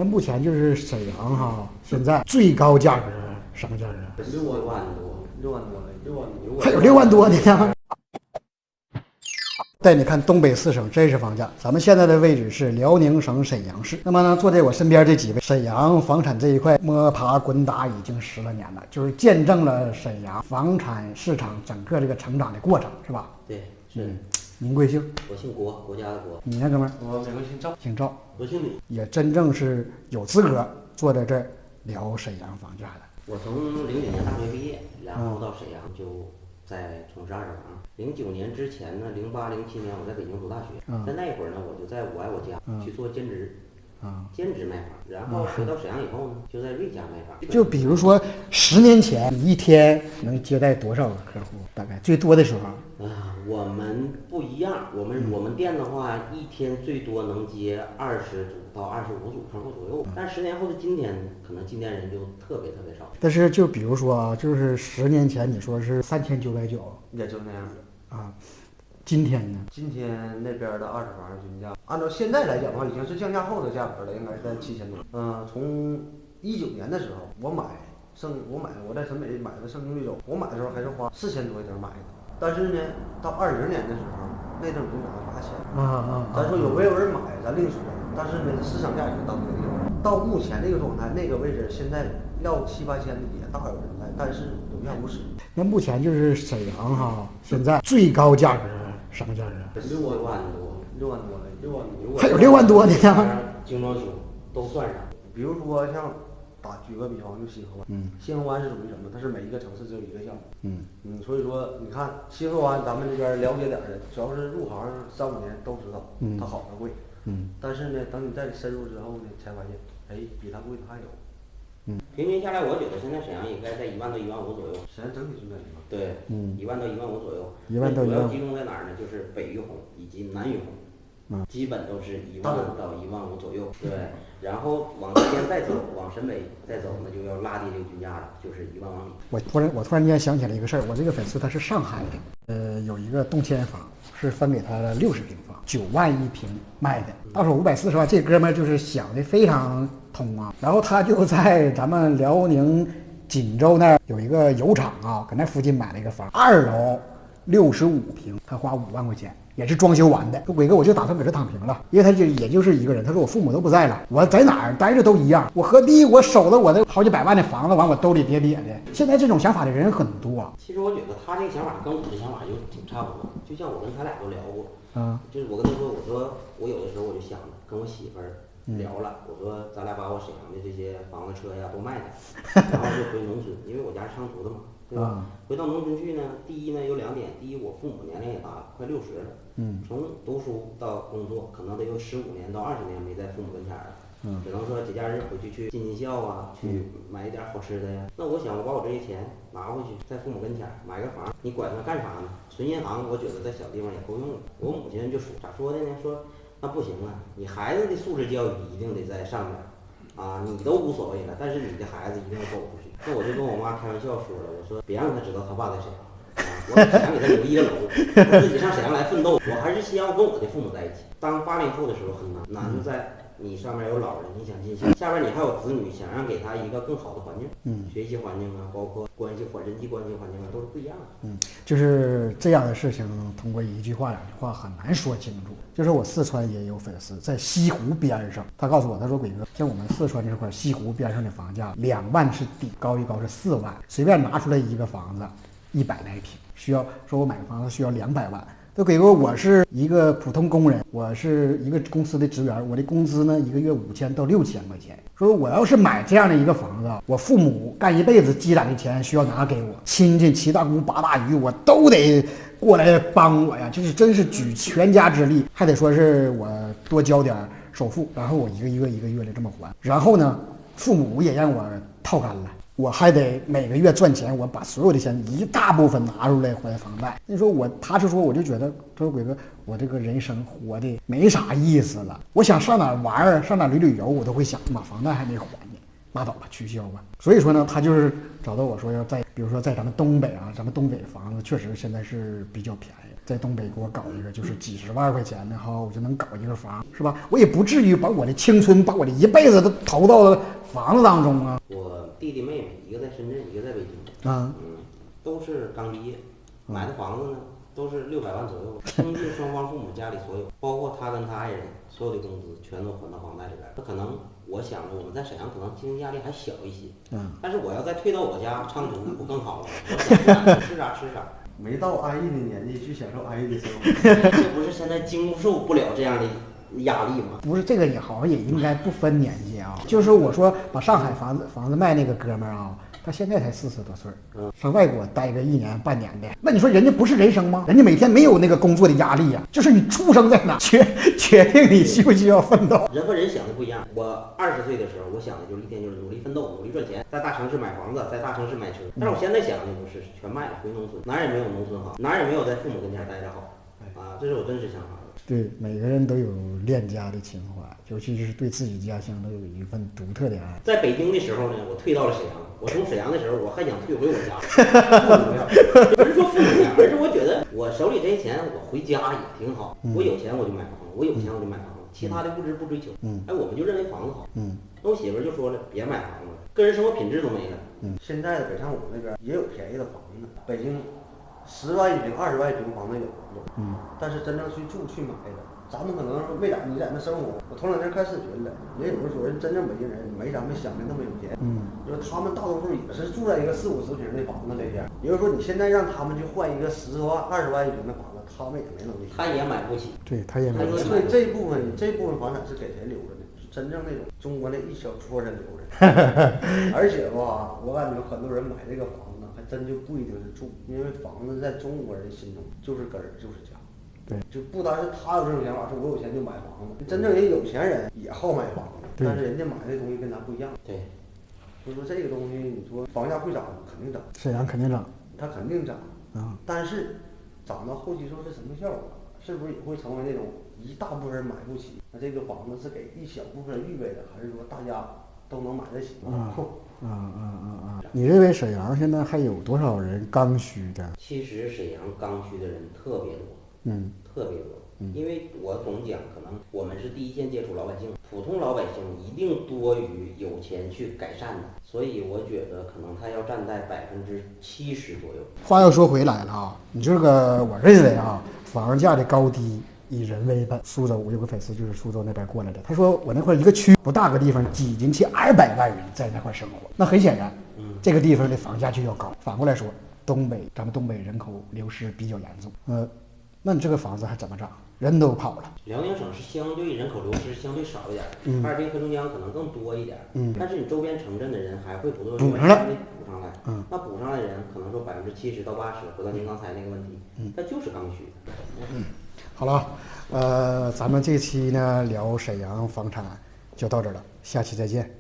那目前就是沈陽哈，现在最高价格什么价格？6万多，6万多，还有6万多的呢。带你看东北4省真实房价，咱们现在的位置是辽宁省沈陽市。那么呢，坐在我身邊這幾位，沈陽房產這一塊摸爬滾打已經10多年了，就是見證了沈陽房產市場整個這個成長的過程，是吧？對，是。您貴姓？我姓郭，國家的國。你呢，哥們兒？我美國姓趙。姓趙。我姓李。也真正是有資格坐在這兒聊沈陽房價的。我從09年大學畢業，然後到沈陽就在從事二手房。09年之前呢，08、07年我在北京讀大学，在那會兒呢，我就在我愛我家去做兼職。兼職賣房，然後回到沈陽以後呢，就在瑞家賣房。就比如說10年前，你一天能接待多少个客戶？大概最多的時候我們不一樣，我們店的話，一天最多能接20組到25組客戶左右。但是10年後的今天，可能進店人就特別少。但是就比如說啊，就是10年前你說是3990，也就那樣啊。今天呢？今天那邊的二手房均價，按照現在來講的話，已經是降價後的價格了，應該是在7000多。從19年的時候，我在沈北買的盛京綠洲，我買的時候還是花4000多一點買的。但是呢，到20年的時候，那陣已經漲到8000。咱說有沒有人買，咱另說。但是呢，市場價已經到這個地方，到目前這個狀態，那個位置現在要7、8千的也大有人在，但是有價無市。那目前就是沈陽哈，現在最高價格什麼價格？6萬多，6萬多的，6万多，還有6萬多的呢。精裝修都算上。比如說像舉個比方，就西河灣。西河灣是屬於什麼？它是每一個城市只有一個項目。所以說你看西河灣，咱们這邊了解點的，只要是入行3、5年都知道，它好它貴。但是呢，等你再深入之後呢，才發現，比它貴的還有。平均下來，我覺得現在沈陽應該在1萬到1萬5左右。沈陽整體就在1萬。對，1萬到1萬5左右。1萬到1萬。主要集中在哪兒呢？就是北裕洪以及南裕洪，基本都是1萬到1萬5左右。對，然後往這邊再走，往沈北再走，那就要拉低這個均價了，就是1萬往里。我突然間想起來一個事兒，我這個粉絲他是上海的，有一個動遷房是分給他的60平方，9萬1平賣的，到手540萬。這哥們兒就是想的非常通啊，然後他就在咱們遼寧錦州那兒有一個油廠啊，搁那附近買了一個房，2樓65平，他花5萬塊錢，也是裝修完的。说鬼哥，我就打算搁這躺平了，因為他也就是一個人。他說我父母都不在了，我在哪兒待着都一樣，我何必我守着我的好幾百萬的房子，往我兜裡疊的。現在這種想法的人很多。其實我覺得他這個想法跟我的想法就挺差不多，就像我跟他倆都聊過。就是我跟他說，我說我有的時候我就想着跟我媳婦兒聊了，我說咱倆把我沈陽的這些房子車呀都賣了，然後就回農村，因為我家是上圖的嘛，對吧？回到農村去呢，第一呢有2點，第一我父母年齡也大了，快60了，從讀書到工作可能得有15年到20年沒在父母跟前了，只能說節假日回去盡孝啊，去買一點好吃的呀。那我想我把我這些錢拿回去，在父母跟前買個房，你管它幹啥呢？存銀行，我覺得在小地方也夠用了。我母親就說咋說的呢？說那不行啊，你孩子的素質教育一定得在上面啊，你都無所謂了，但是你的孩子一定要走出去。那我就跟我媽開玩笑說了，我說別讓他知道他爸在沈陽啊，我想給他留一個樓，我自己上沈陽來奮鬥。我還是希望跟我的父母在一起。當80後的時候很難，難就在你上面有老人，你想盡孝，下邊你還有子女，想讓給他一個更好的環境，學習環境啊，包括人際關係環境啊，都是不一樣的。就是這樣的事情，通過1句話2句話很難說清楚。就是我四川也有粉絲在西湖邊上，他告訴我，他說鬼哥，像我們四川這塊西湖邊上的房價2萬是底，高一高是4萬，隨便拿出來一個房子100來平，需要說我買個房子需要200萬。就給過我是一個普通工人，我是一個公司的職員，我的工資呢1個月5000到6000塊錢。說我要是買這樣的一個房子，我父母幹一輩子積攢的錢需要拿給我，親戚7大姑8大姨我都得過來幫我呀，就是真是舉全家之力，還得說是我多交點首付，然後我一個月的這麼還，然後呢父母也讓我套乾了。我還得每個月賺錢，我把所有的錢一大部分拿出來還房貸。你說他是說我就覺得，他說鬼哥，我這個人生活的沒啥意思了。我想上哪玩，上哪旅遊，我都會想，媽，房貸還沒還呢，拉倒吧，取消吧。所以說呢，他就是找到我說要在，比如說在咱們東北啊，咱們東北房子確實現在是比較便宜。在東北给我搞一個就是幾十萬塊錢的哈，我就能搞一個房，是吧？我也不至於把我的青春，把我的一輩子都投到了房子當中啊。我弟弟妹妹一个在深圳，一个在北京，都是刚毕业，買的房子呢都是600萬左右，傾盡雙方父母家裡所有，包括他跟他愛人所有的工資全都還到房貸裡邊。他可能我想着我們在沈陽可能經濟壓力還小一些，但是我要再退到我家昌平，那不更好了？我想吃啥吃啥。沒到安逸的年紀去享受安逸的生活，這不是現在經受不了這樣的壓力嗎？不是，這個也好像也應該不分年紀啊。就是我說把上海房子賣那個哥們兒啊，他現在才40多歲，上外國待個1年半年的，那你說人家不是人生嗎？人家每天沒有那個工作的壓力呀，就是你出生在哪決定你需不需要奮鬥。人和人想的不一樣。我20歲的時候，我想的就是一天就是努力奮鬥，努力賺錢，在大城市買房子，在大城市買車。但是我現在想的不是，全賣了回農村，哪兒也沒有農村好，哪兒也沒有在父母跟前待着好，啊，這是我真實想法。對，每個人都有戀家的情懷，尤其是對自己家鄉都有一份獨特的愛。在北京的時候呢，我退到了沈陽。我從沈陽的時候，我還想退回我家，不是說父母家，而是我覺得我手裡這些錢，我回家也挺好。我有錢我就買房子，我有錢我就買房子，其他的物質不追求。哎，我們就認為房子好。那我媳婦就說了，別買房子，個人生活品質都沒了。現在的北上廣那邊也有便宜的房子，北京10萬一平、20萬一平房子有，但是真正去住去買的，咱們可能沒在你在那生活。我頭兩天看視頻了，也有人說人真正北京人沒咱們想的那麼有錢，就是他們大多數也是住在一個40-50平的房子裡邊。也就是說你現在讓他們去換一個10萬、20萬一平的房子，他們也沒能力，他也買不起。對，他也買不起。所以這部分房產是給誰留着呢？真正那種中國那一小撮人留着。而且吧，我感覺很多人買這個房子還真就不一定是住，因為房子在中國人心中就是根兒，就是家。對，就不單是他有這種想法，說我有錢就買房子，真正人有錢人也好買房子，但是人家買的東西跟咱不一樣。對，所以說這個東西，你說房價會漲，肯定漲，沈陽肯定漲，它肯定漲啊。但是漲到後期時候是什麼效果？是不是也會成為那種一大部分人買不起？那這個房子是給一小部分人預備的，還是說大家都能買得起？你認為沈陽現在還有多少人剛需的？其實沈陽剛需的人特別多，特別多。因為我總講，可能我們是第一線接觸老百姓，普通老百姓一定多於有錢去改善的，所以我覺得可能他要占在70%左右。話又說回來了啊，你這個我認為啊，房價的高低以人為本。蘇州，我有個粉絲就是蘇州那邊過來的，他說我那塊一個區不大個地方擠進去200萬人在那塊生活，那很顯然，這個地方的房價就要高。反過來說，咱們東北人口流失比較嚴重，那你這個房子還怎麼漲？人都跑了。遼寧省是相對人口流失相對少一點，哈爾濱、黑龍江可能更多一點，但是你周邊城鎮的人還會不斷補上來，那補上來的人可能說70%到80%，回到您剛才那個問題，它就是剛需。好了，咱們這期呢聊沈陽房產就到這兒了，下期再見。